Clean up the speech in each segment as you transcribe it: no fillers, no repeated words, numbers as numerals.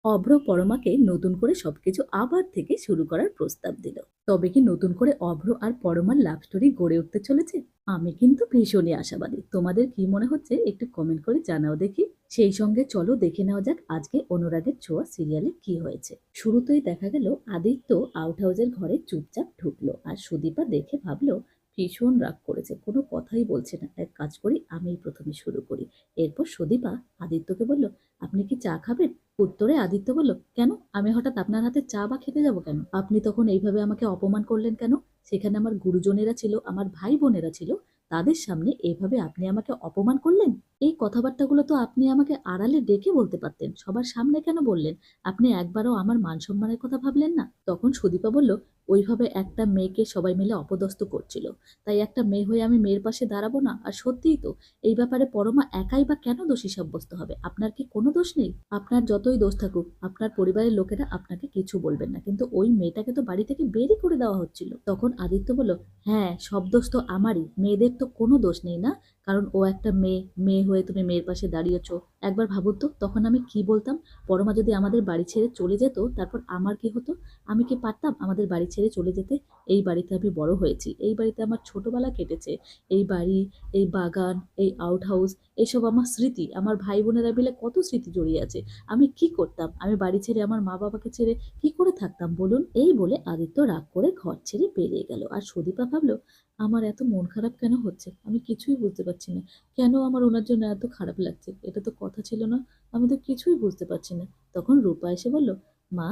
অভ্র পরমাকে নতুন করে সবকিছু আবার থেকে শুরু করার প্রস্তাব দিল। তবে কি নতুন করে অভ্র আর পরমার লাভ স্টোরি গড়ে উঠতে চলেছে? আমি কিন্তু ভীষণই আশাবাদী। তোমাদের কি মনে হচ্ছে একটু কমেন্ট করে জানাও দেখি। সেই সঙ্গে চলো দেখে নেওয়া যাক আজকে অনুরাগের ছোঁয়া সিরিয়ালে কি হয়েছে। শুরুতেই দেখা গেল আদিত্য আউট হাউসের ঘরে চুপচাপ ঢুকলো আর সুদীপা দেখে ভাবলো ভীষণ রাগ করেছে, কোনো কথাই বলছে না। এক কাজ করি, আমিই প্রথমে শুরু করি। এরপর সুদীপা আদিত্যকে বলল, আপনি কি চা খাবেন? উত্তরে আদিত্য বলল, কেন? আমি হঠাৎ আপনার হাতে চা বা খেতে যাব কেন? আপনি তখন এইভাবে আমাকে অপমান করলেন কেন? সেখানে আমার গুরুজনেরা ছিল, আমার ভাই বোনেরা ছিল, তাদের সামনে এইভাবে আপনি আমাকে অপমান করলেন। এই কথাবার্তাগুলো তো আপনি আমাকে আড়ালে ডেকে বলতে পারতেন, সবার সামনে কেন বললেন? আপনি একবারও আমার মান সম্মানের কথা ভাবলেন না? তখন সুদীপা বলল, ওইভাবে একটা মেয়েকে সবাই মিলে অপদস্থ করছিল, তাই একটা মেয়ে হয়ে আমি মেয়ের পাশে দাঁড়াবো না? আর সত্যিই তো, এই ব্যাপারে পরমা একাই বা কেন দোষী সাব্যস্ত হবে? আপনার কি কোনো দোষ নেই? আপনার যতই দোষ থাকুক, আপনার পরিবারের লোকেরা আপনাকে কিছু বলবেন না, কিন্তু ওই মেয়েটাকে তো বাড়ি থেকে বেরই করে দেওয়া হচ্ছিল। তখন আদিত্য বলল, হ্যাঁ, সব দোষ তো আমারই, মেয়েদের তো কোনো দোষ নেই না, কারণ ও একটা মেয়ে, মেয়ে হয়ে তুমি মেয়ের পাশে দাঁড়িয়েছো। একবার ভাবুন তো, তখন আমি কি বলতাম? পরমা যদি আমাদের বাড়ি ছেড়ে চলে যেত, তারপর আমার কি হতো? আমি কি পারতাম আমাদের বাড়ি ছেড়ে চলে যেতে? এই বাড়িতে আমি বড় হয়েছি, এই বাড়িতে আমার ছোটবেলা কেটেছে। এই বাড়ি, এই বাগান, এই আউট হাউস, এসব আমার স্মৃতি। আমার ভাই বোনেরা মিলে কত স্মৃতি জড়িয়ে আছে। আমি কি করতাম? আমি বাড়ি ছেড়ে, আমার মা বাবাকে ছেড়ে কি করে থাকতাম বলুন? এই বলে আদিত্য রাগ করে ঘর ছেড়ে বেরিয়ে গেল। আর সুদীপা ভাবলো, আমার এত মন খারাপ কেন হচ্ছে? আমি কিছুই বুঝতে পারছি না। কেন আমার ওনার জন্য এত খারাপ লাগছে? এটা তো কথা ছিল না। আমি তো কিছুই বুঝতে পারছি না। তখন রূপা এসে বলল, মা,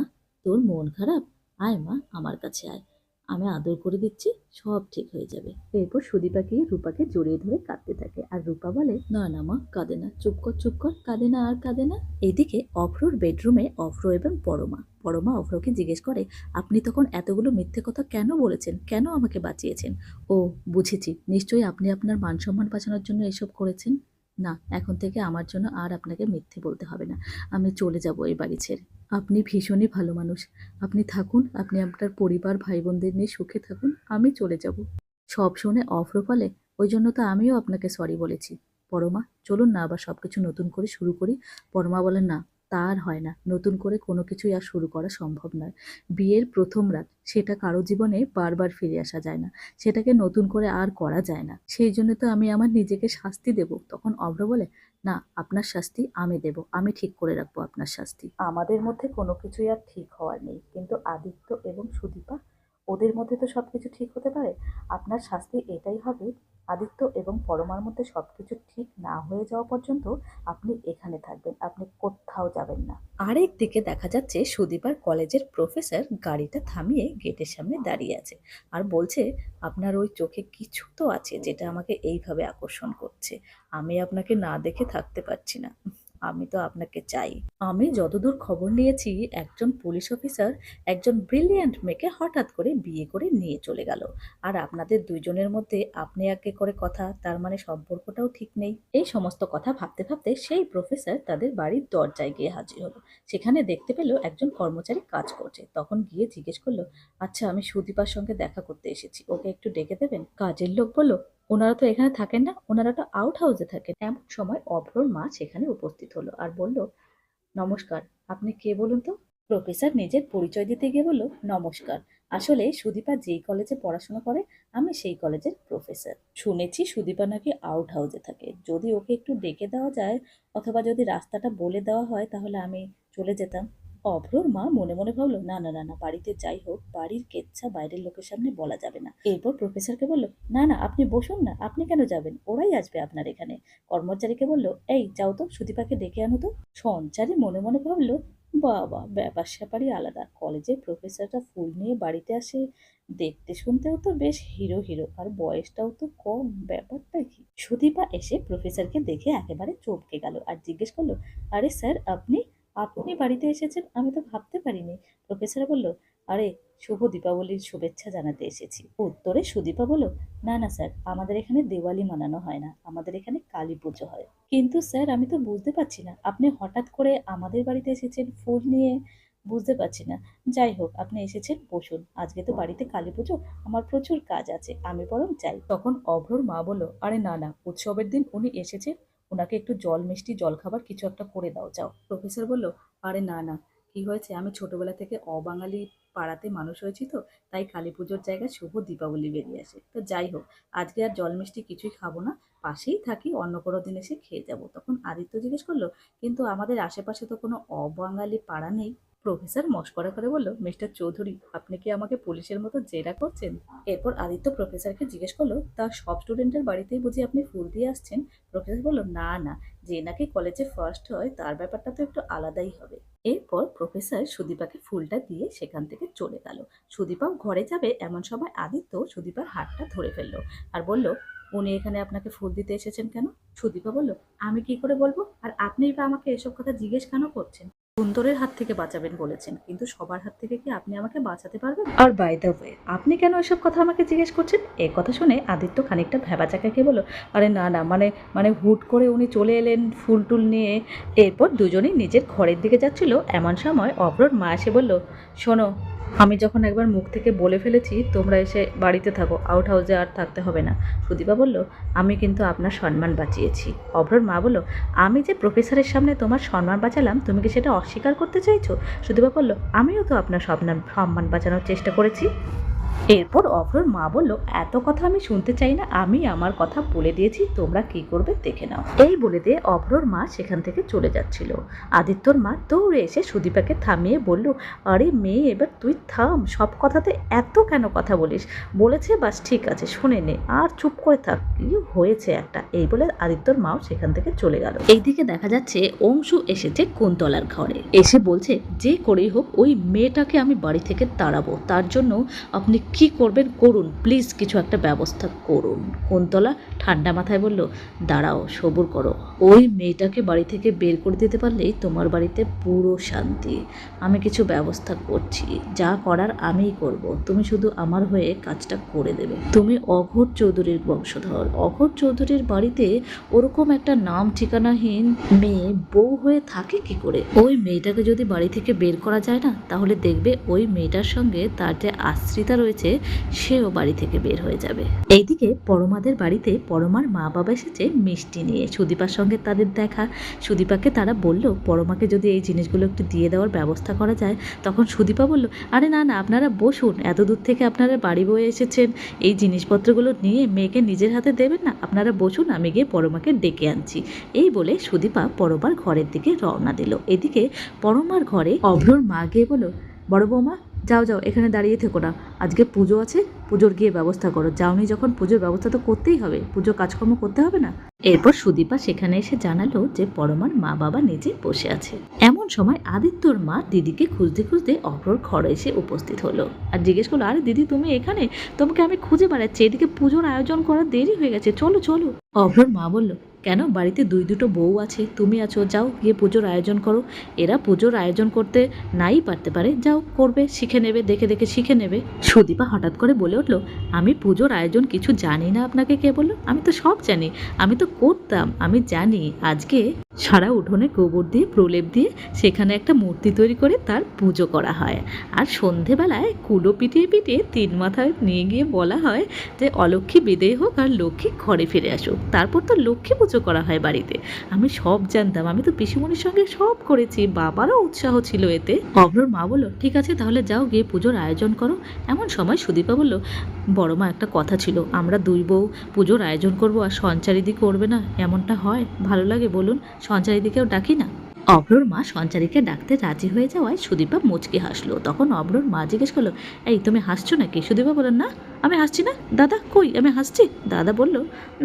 তোর মন খারাপ? আয় মা, আমার কাছে আয়, আমি আদর করে দিচ্ছি, সব ঠিক হয়ে যাবে। এরপর সুদীপা গিয়ে রূপাকে জড়িয়ে ধরে কাঁদতে থাকে, আর রূপা বলে, না না মা, কাঁদে না, চুপ কর চুপ কর, কাঁদে না আর কাঁদে না। এদিকে অভ্রর বেডরুমে অভ্র এবং পরমা। পরমা অভ্রকে জিজ্ঞেস করে, আপনি তখন এতগুলো মিথ্যে কথা কেন বলেছেন? কেন আমাকে বাঁচিয়েছেন? ও, বুঝেছি, নিশ্চয়ই আপনি আপনার মান সম্মান বাঁচানোর জন্য এসব করেছেন। না, এখন থেকে আমার জন্য আর আপনাকে মিথ্যে বলতে হবে না। আমি চলে যাব এই বাড়ি ছেড়ে। আপনি ভীষণই ভালো মানুষ। আপনি থাকুন, আপনি আপনার পরিবার ভাই বোনদের নিয়ে সুখে থাকুন, আমি চলে যাব। সব শুনে অভ্র বলে, ওই জন্য তো আমিও আপনাকে সরি বলেছি। পরমা, চলুন না আবার সবকিছু নতুন করে শুরু করি। পরমা বলেন, না, তা আর হয় না, নতুন করে কোনো কিছুই আর শুরু করা সম্ভব নয়। বিয়ের প্রথম রাত, সেটা কারো জীবনে বারবার ফিরে আসা যায় না, সেটাকে নতুন করে আর করা যায় না। সেই জন্য তো আমি আমার নিজেকে শাস্তি দেব। তখন অভ্র বলে, না, আপনার শাস্তি আমি দেব, আমি ঠিক করে রাখবো আপনার শাস্তি। আমাদের মধ্যে কোনো কিছুই আর ঠিক হওয়ার নেই, কিন্তু আদিত্য এবং সুদীপা, ওদের মধ্যে তো সবকিছু ঠিক হতে পারে। আপনার শাস্তি এটাই হবে, আদিত্য এবং পরমার মধ্যে সবকিছু ঠিক না হয়ে যাওয়া পর্যন্ত আপনি এখানে থাকবেন, আপনি কোথাও যাবেন না। আরেক দিকে দেখা যাচ্ছে সুদীপার কলেজের প্রফেসর গাড়িটা থামিয়ে গেটের সামনে দাঁড়িয়ে আছে আর বলছে, আপনার ওই চোখে কিছু তো আছে যেটা আমাকে এইভাবে আকর্ষণ করছে। আমি আপনাকে না দেখে থাকতে পারছি না। আমি তো আপনাকে চাই। আমি যতদূর খবর নিয়েছি, একজন পুলিশ অফিসার একজন ব্রিলিয়ান্ট মেয়েকে হঠাৎ করে বিয়ে করে নিয়ে চলে গেল। আর আপনাদের দুইজনের মধ্যে আপনি একে করে কথা, তার মানে সম্পর্কটাও ঠিক নেই। এই সমস্ত কথা ভাবতে ভাবতে সেই প্রফেসর তাদের বাড়ির দরজায় গিয়ে হাজির হলো। সেখানে দেখতে পেল একজন কর্মচারী কাজ করছে। তখন গিয়ে জিজ্ঞেস করলো, আচ্ছা, আমি সুদীপার সঙ্গে দেখা করতে এসেছি, ওকে একটু ডেকে দেবেন? কাজের লোক বলল, ওনারা তো এখানে থাকেন না, ওনারা তো আউট হাউসে থাকেন। এমন সময় অভ্রর মা সেখানে উপস্থিত হলো আর বলল, নমস্কার, আপনি কে বলুন তো? প্রফেসর নিজের পরিচয় দিতে গিয়ে বলল, নমস্কার, আসলে সুদীপা যেই কলেজে পড়াশোনা করে, আমি সেই কলেজের প্রফেসর। শুনেছি সুদীপা নাকি আউট হাউসে থাকে, যদি ওকে একটু ডেকে দেওয়া যায় অথবা যদি রাস্তাটা বলে দেওয়া হয় তাহলে আমি চলে যেতাম। অভ্রর মা মনে মনে ভাবলো, না না না না, বাড়িতে যাই হোক, বাড়ির কেচ্ছা বাইরের লোকের সামনে বলা যাবে না। এরপর প্রফেসরকে বলল, না না, আপনি বসুন না, আপনি কেন যাবেন, ওরাই আসবে আপনার এখানে। কর্মচারীকে বলল, এই যাও তো, সুদীপাকে ডেকে আনো তো। সঞ্চারী মনে মনে ভাবলো, বাবা, ব্যাপার স্যাপারই আলাদা, কলেজের প্রফেসরটা ফুল নিয়ে বাড়িতে আসে, দেখতে শুনতেও তো বেশ হিরো হিরো, আর বয়সটাও তো কম, ব্যাপারটা কি? সুদীপা এসে প্রফেসরকে দেখে একেবারে চমকে গেল আর জিজ্ঞেস করলো, আরে স্যার, আপনি আপনি বাড়িতে এসেছেন, আমি তো ভাবতে পারিনি। প্রফেসর বলল, আরে, শুভ দীপাবলির শুভেচ্ছা জানাতে এসেছি। উত্তরে সুদীপা বলল, না না স্যার, আমাদের এখানে দেওয়ালি মানানো হয় না, আমাদের এখানে কালী পুজো হয়। কিন্তু স্যার, আমি তো বুঝতে পারছি না, আপনি হঠাৎ করে আমাদের বাড়িতে এসেছেন ফুল নিয়ে, বুঝতে পারছি না। যাই হোক, আপনি এসেছেন, বসুন, আজকে তো বাড়িতে কালী পুজো, আমার প্রচুর কাজ আছে, আমি বরং যাই। তখন অভ্রর মা বলল, আরে না না, উৎসবের দিন উনি এসেছেন, ওনাকে একটু জল মিষ্টি জল খাবার কিছু একটা করে দাও, যাও। প্রফেসর বলল, আরে না না, কি হয়েছে, আমি ছোটবেলা থেকে অবাঙালি পাড়াতে মানুষ হয়েছি, তো তাই কালী পুজোর জায়গায় শুভ দীপাবলি বেরিয়ে আসে। তো যাই হোক, আজকে আর জল মিষ্টি কিছুই খাবো না, পাশেই থাকি, অন্য কোনো দিন এসে খেয়ে যাবো। তখন আদিত্য জিজ্ঞেস করলো, কিন্তু আমাদের আশেপাশে তো কোনো অবাঙালি পাড়া নেই। প্রফেসর মশকরা করে বলল, মিস্টার চৌধুরী, আপনি কি আমাকে পুলিশের মতো জেরা করছেন? এরপর আদিত্য প্রফেসরকে জিজ্ঞেস করলো, তা সব স্টুডেন্টের বাড়িতেই বুঝি আপনি ফুল দিয়ে আসছেন? প্রফেসর বলল, না না, যে নাকি কলেজে ফার্স্ট হয় তার ব্যাপারটা তো একটু আলাদাই হবে। এরপর প্রফেসর সুদীপাকে ফুলটা দিয়ে সেখান থেকে চলে গেল। সুদীপাও ঘরে যাবে এমন সময় আদিত্য সুদীপার হাতটা ধরে ফেললো আর বলল, উনি এখানে আপনাকে ফুল দিতে এসেছেন কেন? সুদীপা বলল, আমি কি করে বলবো, আর আপনিই বা আমাকে এসব কথা জিজ্ঞেস কেন করছেন? সুন্দরের হাত থেকে বাঁচাবেন বলেছেন, কিন্তু সবার হাত থেকে কি আপনি আমাকে বাঁচাতে পারবেন? আর বাই দ্য ওয়ে, আপনি কেন এসব কথা আমাকে জিজ্ঞেস করছেন? এই কথা শুনে আদিত্য খানিকটা ভ্যাবাচাকা খেয়ে বলল, আরে না না, মানে মানে হুট করে উনি চলে এলেন ফুল টুল নিয়ে। এরপর দুজনেই নিজের ঘরের দিকে যাচ্ছিল, এমন সময় অভ্রর মা এসে বলল, শোনো, আমি যখন একবার মুখ থেকে বলে ফেলেছি তোমরা এসে বাড়িতে থাকো, আউট হাউসে আর থাকতে হবে না। সুদীপা বলল, আমি কিন্তু আপনার সম্মান বাঁচিয়েছি। অভ্রর মা বলল, আমি যে প্রফেসরের সামনে তোমার সম্মান বাঁচালাম, তুমি কি সেটা অস্বীকার করতে চাইছো? সুদীপা বলল, আমিও তো আপনার সম্মান বাঁচানোর চেষ্টা করেছি। এরপর অভ্রর মা বলল, এত কথা আমি শুনতে চাই না, আমি আমার কথা বলে দিয়েছি, তোমরা কি করবে দেখে নাও। এই বলে দিয়ে অভ্রর মা সেখান থেকে চলে যাচ্ছিল। আদিত্যর মা দৌড়ে এসে সুদীপাকে থামিয়ে বলল, আরে মেয়ে, এবার তুই থাম, সব কথাতে এত কেন কথা বলিস? বলেছে বাস, ঠিক আছে, শুনে নে, আর চুপ করে থাক, কি হয়েছে একটা। এই বলে আদিত্যর মাও সেখান থেকে চলে গেল। এইদিকে দেখা যাচ্ছে অংশু এসেছে কুন্তলার ঘরে, এসে বলছে, যে করেই হোক ওই মেয়েটাকে আমি বাড়ি থেকে তাড়াবো, তার জন্য আপনি কি করবেন করুন, প্লিজ কিছু একটা ব্যবস্থা করুন। কুন্তলা ঠান্ডা মাথায় বলল, দাঁড়াও, সবুর করো, ওই মেয়েটাকে বাড়ি থেকে বের করে দিতে পারলেই তোমার বাড়িতে পুরো শান্তি। আমি কিছু ব্যবস্থা করছি, যা করার আমিই করব, তুমি শুধু আমার হয়ে কাজটা করে দেবে। তুমি অঘোর চৌধুরীর বংশধর, অঘোর চৌধুরীর বাড়িতে ওরকম একটা নাম ঠিকানাহীন মেয়ে বউ হয়ে থাকে কি করে? ওই মেয়েটাকে যদি বাড়ি থেকে বের করা যায় না, তাহলে দেখবে ওই মেয়েটার সঙ্গে তার যে আশ্রিতা রয়েছে সেও বাড়ি থেকে বের হয়ে যাবে। এইদিকে পরমাদের বাড়িতে পরমার মা বাবা এসেছে মিষ্টি নিয়ে, সুদীপার সঙ্গে তাদের দেখা। সুদীপাকে তারা বলল, পরমাকে যদি এই জিনিসগুলো একটু দিয়ে দেওয়ার ব্যবস্থা করা যায়। তখন সুদীপা বলল, আরে না না, আপনারা বসুন, এত দূর থেকে আপনারা বাড়ি বয়ে এসেছেন, এই জিনিসপত্রগুলো নিয়ে মেয়েকে নিজের হাতে দেবেন না, আপনারা বসুন, আমি গিয়ে পরমাকে ডেকে আনছি। এই বলে সুদীপা পরমার ঘরের দিকে রওনা দিল। এদিকে পরমার ঘরে অভ্রর মা গিয়ে বলল, বড় বৌমা, যাও যাও, এখানে দাঁড়িয়ে থেকো না, আজকে পুজো আছে, পুজোর গিয়ে ব্যবস্থা করো। যাওনি যখন, পুজোর ব্যবস্থা তো করতেই হবে, পুজোর কাজকর্ম করতে হবে না? এরপর সুদীপা সেখানে এসে জানালো যে পরমার মা বাবা নিজে বসে আছে। এমন সময় আদিত্যর মা দিদিকে খুঁজতে খুঁজতে অভ্রর ঘরে এসে উপস্থিত হলো আর জিজ্ঞেস করলো, আরে দিদি, তুমি এখানে? তোমাকে আমি খুঁজে বেড়াচ্ছি, এদিকে পুজোর আয়োজন করার দেরি হয়ে গেছে, চলো চলো। অভ্রর মা বলল, কেন, বাড়িতে দুটো বউ আছে, তুমি আছো, যাও গিয়ে পুজোর আয়োজন করো। এরা পুজোর আয়োজন করতে নাই পারতে পারে, যাও করবে, শিখে নেবে, দেখে দেখে শিখে নেবে। সুদীপা হঠাৎ করে বলে উঠলো, আমি পুজোর আয়োজন কিছু জানি না, আপনাকে কে বললো? আমি তো সব জানি, আমি তো করতাম, আমি জানি। আজকে সারা উঠোনে গোবর দিয়ে প্রলেপ দিয়ে সেখানে একটা মূর্তি তৈরি করে তার পুজো করা হয়, আর সন্ধেবেলায় কুলো পিটিয়ে পিটিয়ে 3 মাথায় নিয়ে গিয়ে বলা হয় যে অলক্ষ্মী বিদেয় হোক আর লক্ষ্মী ঘরে ফিরে আসুক, তারপর তো লক্ষ্মী পুজো করা হয় বাড়িতে। আমি সব জানতাম, আমি তো পিসিমণির সঙ্গে সব করেছি, বাবারও উৎসাহ ছিল এতে। অভ্রর মা বলল, ঠিক আছে, তাহলে যাও গিয়ে পুজোর আয়োজন করো। এমন সময় সুদীপা বলল, বড় মা, একটা কথা ছিল, আমরা 2 বউ পুজোর আয়োজন করব আর সঞ্চারিদি করবে না, এমনটা হয়? ভালো লাগে বলুন? সঞ্চারিদিকেও ডাকি না? অভ্রর মা সঞ্চারীকে ডাকতে রাজি হয়ে যাওয়ায় সুদীপা মুচকি হাসলো। তখন অভ্রর মা জিজ্ঞেস করলো, এই তুমি হাসছো নাকি? সুদীপা বলল, না, আমি হাসছি না দাদা, কই আমি হাসছি? দাদা বলল,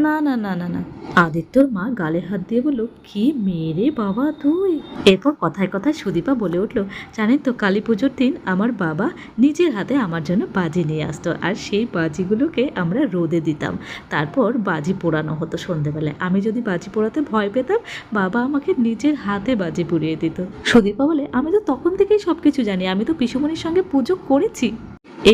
না না না না না। আদিত্যর মা গালে হাত দিয়ে বলল, কি মেরে বাবা তুই! এরপর কথায় কথায় সুদীপা বলে উঠলো, জানেন তো, কালী পুজোর দিন আমার বাবা নিজের হাতে আমার জন্য বাজি নিয়ে আসতো, আর সেই বাজিগুলোকে আমরা রোদে দিতাম, তারপর বাজি পোড়ানো হতো সন্ধেবেলায়। আমি যদি বাজি পোড়াতে ভয় পেতাম, বাবা আমাকে নিজের হাতে বাজি পুড়িয়ে দিত। সুদীপা বলে, আমি তো তখন থেকেই সবকিছু জানি, আমি তো পিসুমণির সঙ্গে পুজো করেছি।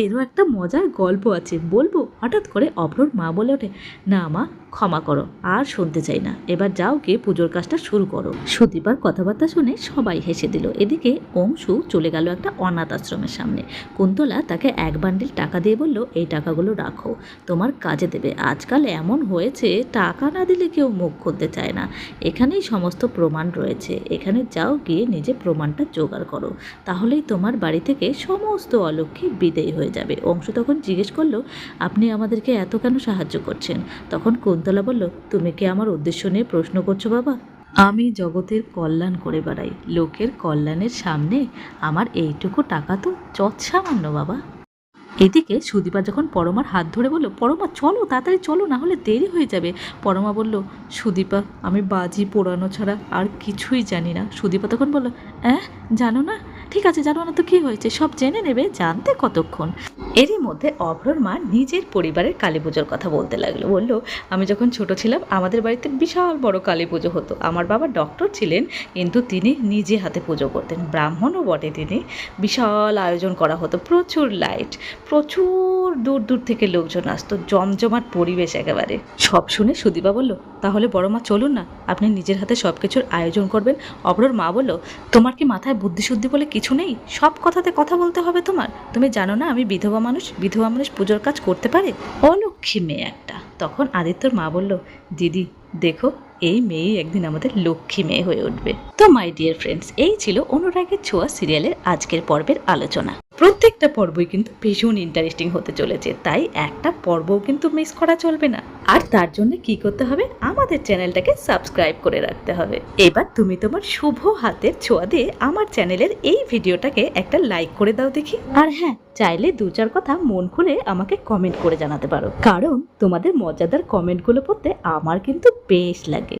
এরও একটা মজার গল্প আছে, বলবো? হঠাৎ করে অভ্রর মা বলে ওঠে, না মা, ক্ষমা করো, আর শুনতে চাই না, এবার যাও গিয়ে পুজোর কাজটা শুরু করো। সুদীপার কথাবার্তা শুনে সবাই হেসে দিল। এদিকে অংশু চলে গেল একটা অনাথ আশ্রমের সামনে। কুন্তলা তাকে এক বান্ডিল টাকা দিয়ে বলল, এই টাকাগুলো রাখো, তোমার কাজে দেবে। আজকাল এমন হয়েছে, টাকা না দিলে কেউ মুখ খুলতে চায় না। এখানেই সমস্ত প্রমাণ রয়েছে, এখানে যাও গিয়ে নিজে প্রমাণটা জোগাড় করো, তাহলেই তোমার বাড়ি থেকে সমস্ত অলক্ষী বিদেয় হয়ে যাবে। অংশু তখন জিজ্ঞেস করলো, আপনি আমাদেরকে এত কেন সাহায্য করছেন? তখন কুন্তলা বলল, তুমি কি আমার উদ্দেশ্য নিয়ে প্রশ্ন করছো বাবা? আমি জগতের কল্যাণ করে বেড়াই, লোকের কল্যাণের সামনে আমার এইটুকু টাকা তো যৎসামান্য বাবা। এদিকে সুদীপা যখন পরমার হাত ধরে বলল, পরমা চলো, তাড়াতাড়ি চলো, না হলে দেরি হয়ে যাবে। পরমা বলল, সুদীপা, আমি বাজি পোড়ানো ছাড়া আর কিছুই জানি না। সুদীপা তখন বলল, জানো না? ঠিক আছে, জানো না তো কী হয়েছে, সব জেনে নেবে, জানতে কতক্ষণ। এরই মধ্যে অভ্রর মা নিজের পরিবারের কালী পুজোর কথা বলতে লাগলো। বলল, আমি যখন ছোট ছিলাম আমাদের বাড়িতে বিশাল বড় কালী পুজো হতো। আমার বাবা ডক্টর ছিলেন, কিন্তু তিনি নিজে হাতে পুজো করতেন, ব্রাহ্মণও বটে তিনি। বিশাল আয়োজন করা হতো, প্রচুর লাইট, প্রচুর দূর দূর থেকে লোকজন আসতো, জমজমাট পরিবেশ একেবারে। সব শুনে সুদীপা বলল, তাহলে বড় মা চলুন না, আপনি নিজের হাতে সব কিছুর আয়োজন করবেন। অভ্রর মা বলল, তোমার কি মাথায় বুদ্ধিশুদ্ধি বলে কিছু নেই? সব কথাতে কথা বলতে হবে তোমার? তুমি জানো না আমি বিধবা মানুষ? বিধবা মানুষ পুজোর কাজ করতে পারে? অলক্ষী মেয়ে একটা। তখন আদিত্যর মা বলল, দিদি দেখো, এই মেয়েই একদিন আমাদের লক্ষ্মী মেয়ে হয়ে উঠবে। তো মাই ডিয়ার ফ্রেন্ডস, এই ছিল অনুরাগের ছোঁয়া সিরিয়ালের আজকের পর্বের আলোচনা। প্রত্যেকটা পর্বই কিন্তু ভীষণ ইন্টারেস্টিং হতে চলেছে, তাই একটা পর্বও কিন্তু মিস করা চলবে না। আর তার জন্য কি করতে হবে? আমাদের চ্যানেলটাকে সাবস্ক্রাইব করে রাখতে হবে। এবার তুমি তোমার শুভ হাতের ছোঁয়া দিয়ে আমার চ্যানেলের এই ভিডিওটাকে একটা লাইক করে দাও দেখি। আর হ্যাঁ, চাইলে দু চার কথা মন খুলে আমাকে কমেন্ট করে জানাতে পারো, কারণ তোমাদের মজাদার কমেন্টগুলো পড়তে আমার কিন্তু বেশ লাগে।